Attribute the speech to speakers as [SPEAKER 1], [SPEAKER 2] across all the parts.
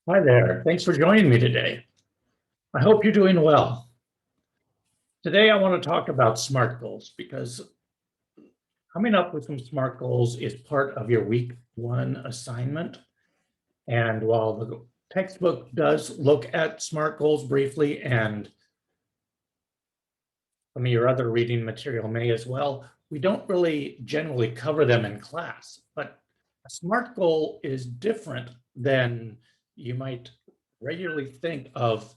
[SPEAKER 1] Hi there. Thanks for joining me today. I hope you're doing well. Today, I want to talk about SMART goals because coming up with some SMART goals is part of your week one assignment. And while the textbook does look at SMART goals briefly, and some of your other reading material may as well, we don't really generally cover them in class. But a SMART goal is different than you might regularly think of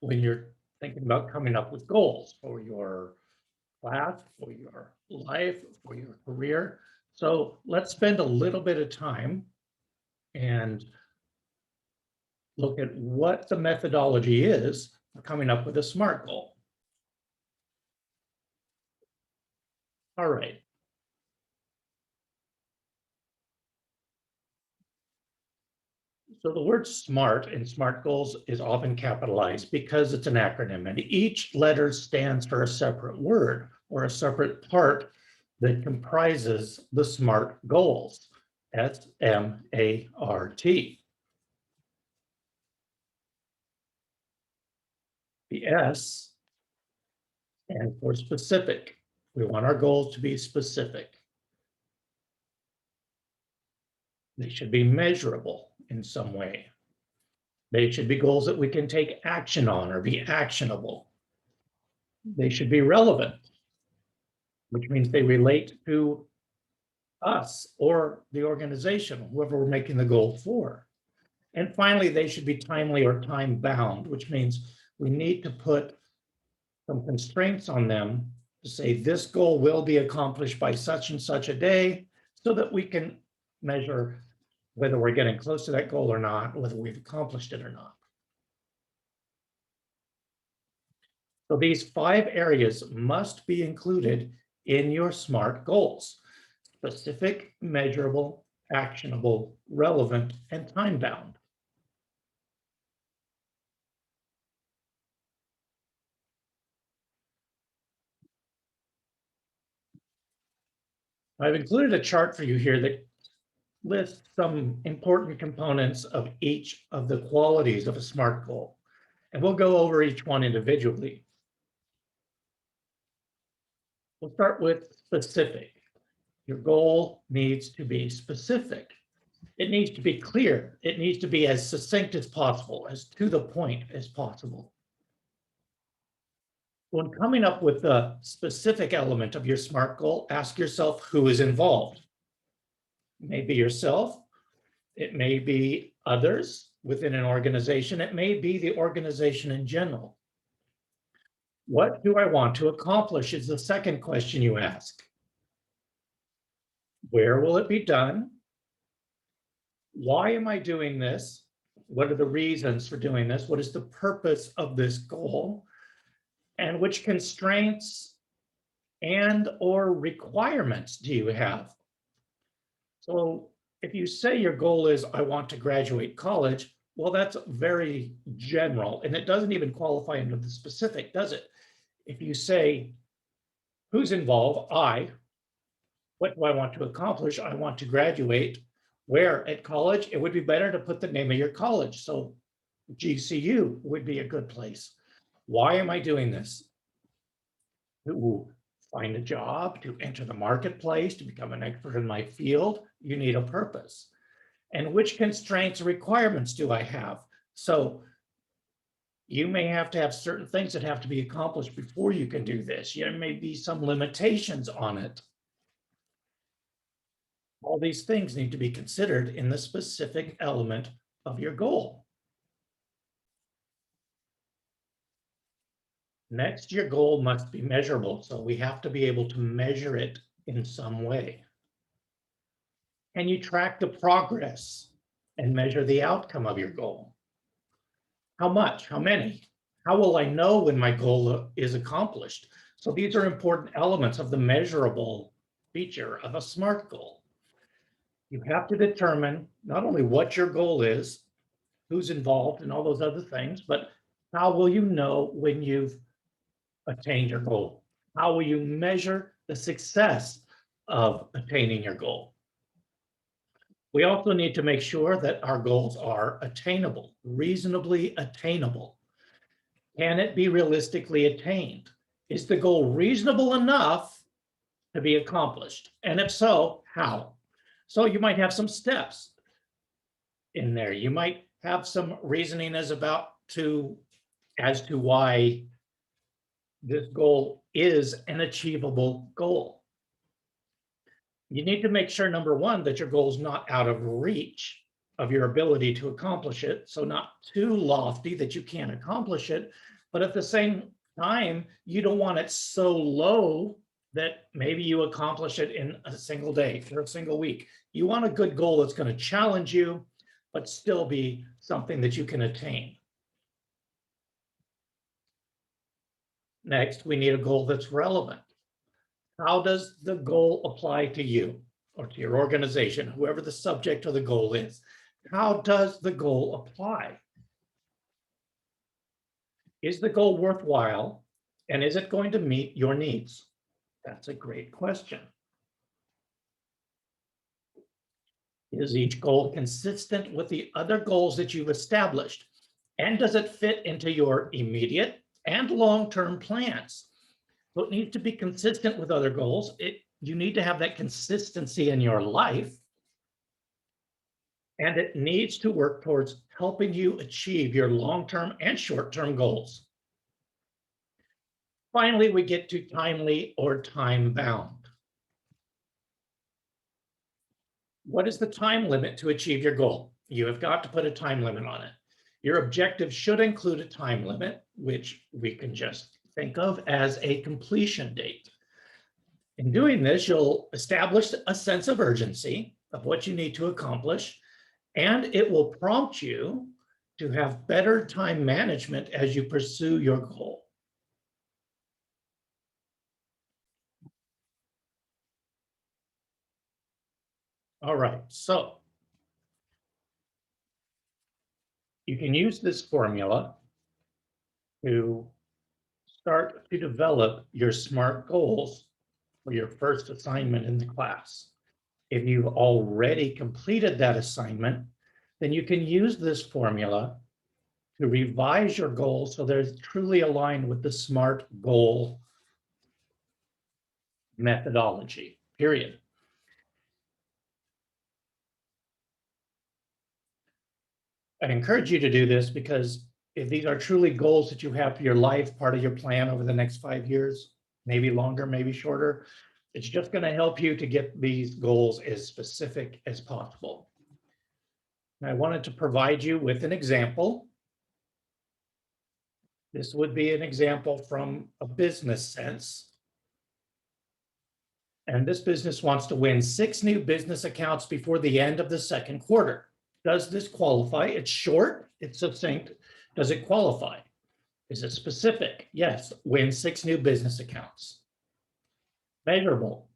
[SPEAKER 1] when you're thinking about coming up with goals for your class, for your life, for your career. So let's spend a little bit of time and look at what the methodology is for coming up with a SMART goal. All right. So the word SMART in SMART goals is often capitalized because it's an acronym, and each letter stands for a separate word or a separate part that comprises the SMART goals, S-M-A-R-T. The S stands for specific. We want our goals to be specific. They should be measurable in some way. They should be goals that we can take action on or be actionable. They should be relevant, which means they relate to us or the organization, whoever we're making the goal for. And finally, they should be timely or time bound, which means we need to put some constraints on them to say this goal will be accomplished by such and such a day so that we can measure whether we're getting close to that goal or not, whether we've accomplished it or not. So these 5 areas must be included in your SMART goals: specific, measurable, actionable, relevant, and time-bound. I've included a chart for you here that lists some important components of each of the qualities of a SMART goal. And we'll go over each one individually. We'll start with specific. Your goal needs to be specific. It needs to be clear. It needs to be as succinct as possible, as to the point as possible. When coming up with the specific element of your SMART goal, ask yourself who is involved. It may be yourself. It may be others within an organization. It may be the organization in general. What do I want to accomplish is the second question you ask. Where will it be done? Why am I doing this? What are the reasons for doing this? What is the purpose of this goal? And which constraints and or requirements do you have? So if you say your goal is, I want to graduate college, well, that's very general, and it doesn't even qualify into the specific, does it? If you say, who's involved? What do I want to accomplish? I want to graduate. Where? At college? It would be better to put the name of your college. So GCU would be a good place. Why am I doing this? To find a job, to enter the marketplace, to become an expert in my field. You need a purpose. And which constraints or requirements do I have? So you may have to have certain things that have to be accomplished before you can do this. There may be some limitations on it. All these things need to be considered in the specific element of your goal. Next, your goal must be measurable. So we have to be able to measure it in some way. Can you track the progress and measure the outcome of your goal? How much? How many? How will I know when my goal is accomplished? So these are important elements of the measurable feature of a SMART goal. You have to determine not only what your goal is, who's involved, and all those other things, but how will you know when you've attained your goal? How will you measure the success of attaining your goal? We also need to make sure that our goals are attainable, reasonably attainable. Can it be realistically attained? Is the goal reasonable enough to be accomplished? And if so, how? So you might have some steps in there. You might have some reasoning as to why this goal is an achievable goal. You need to make sure, number one, that your goal is not out of reach of your ability to accomplish it. So not too lofty that you can't accomplish it, but at the same time, you don't want it so low that maybe you accomplish it in a single day or a single week. You want a good goal that's going to challenge you, but still be something that you can attain. Next, we need a goal that's relevant. How does the goal apply to you or to your organization, whoever the subject of the goal is? How does the goal apply? Is the goal worthwhile, and is it going to meet your needs? That's a great question. Is each goal consistent with the other goals that you've established? And does it fit into your immediate and long-term plans? So it needs to be consistent with other goals. You need to have that consistency in your life. And it needs to work towards helping you achieve your long-term and short-term goals. Finally, we get to timely or time-bound. What is the time limit to achieve your goal? You have got to put a time limit on it. Your objective should include a time limit, which we can just think of as a completion date. In doing this, you'll establish a sense of urgency of what you need to accomplish, and it will prompt you to have better time management as you pursue your goal. All right, so you can use this formula to start to develop your SMART goals for your first assignment in the class. If you've already completed that assignment, then you can use this formula to revise your goals so they're truly aligned with the SMART goal methodology, period. I encourage you to do this because if these are truly goals that you have for your life, part of your plan over the next 5 years, maybe longer, maybe shorter, it's just going to help you to get these goals as specific as possible. And I wanted to provide you with an example. This would be an example from a business sense. And this business wants to win 6 new business accounts before the end of the second quarter. Does this qualify? It's short, it's succinct. Does it qualify? Is it specific? Yes, win 6 new business accounts. Measurable.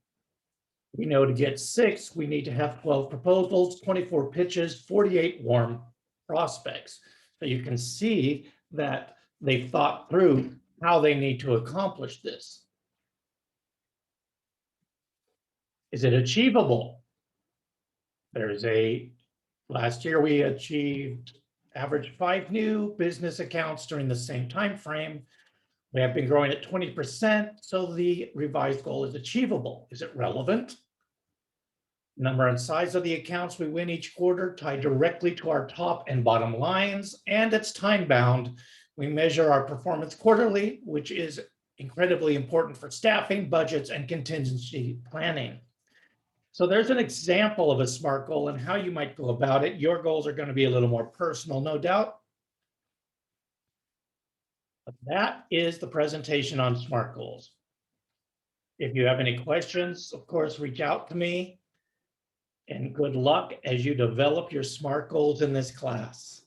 [SPEAKER 1] We know to get 6, we need to have 12 proposals, 24 pitches, 48 warm prospects. So you can see that they've thought through how they need to accomplish this. Is it achievable? Last year we achieved average 5 new business accounts during the same time frame. We have been growing at 20%, so the revised goal is achievable. Is it relevant? Number and size of the accounts we win each quarter tie directly to our top and bottom lines, and it's time bound. We measure our performance quarterly, which is incredibly important for staffing, budgets, and contingency planning. So there's an example of a SMART goal and how you might go about it. Your goals are going to be a little more personal, no doubt. But that is the presentation on SMART goals. If you have any questions, of course, reach out to me. And good luck as you develop your SMART goals in this class.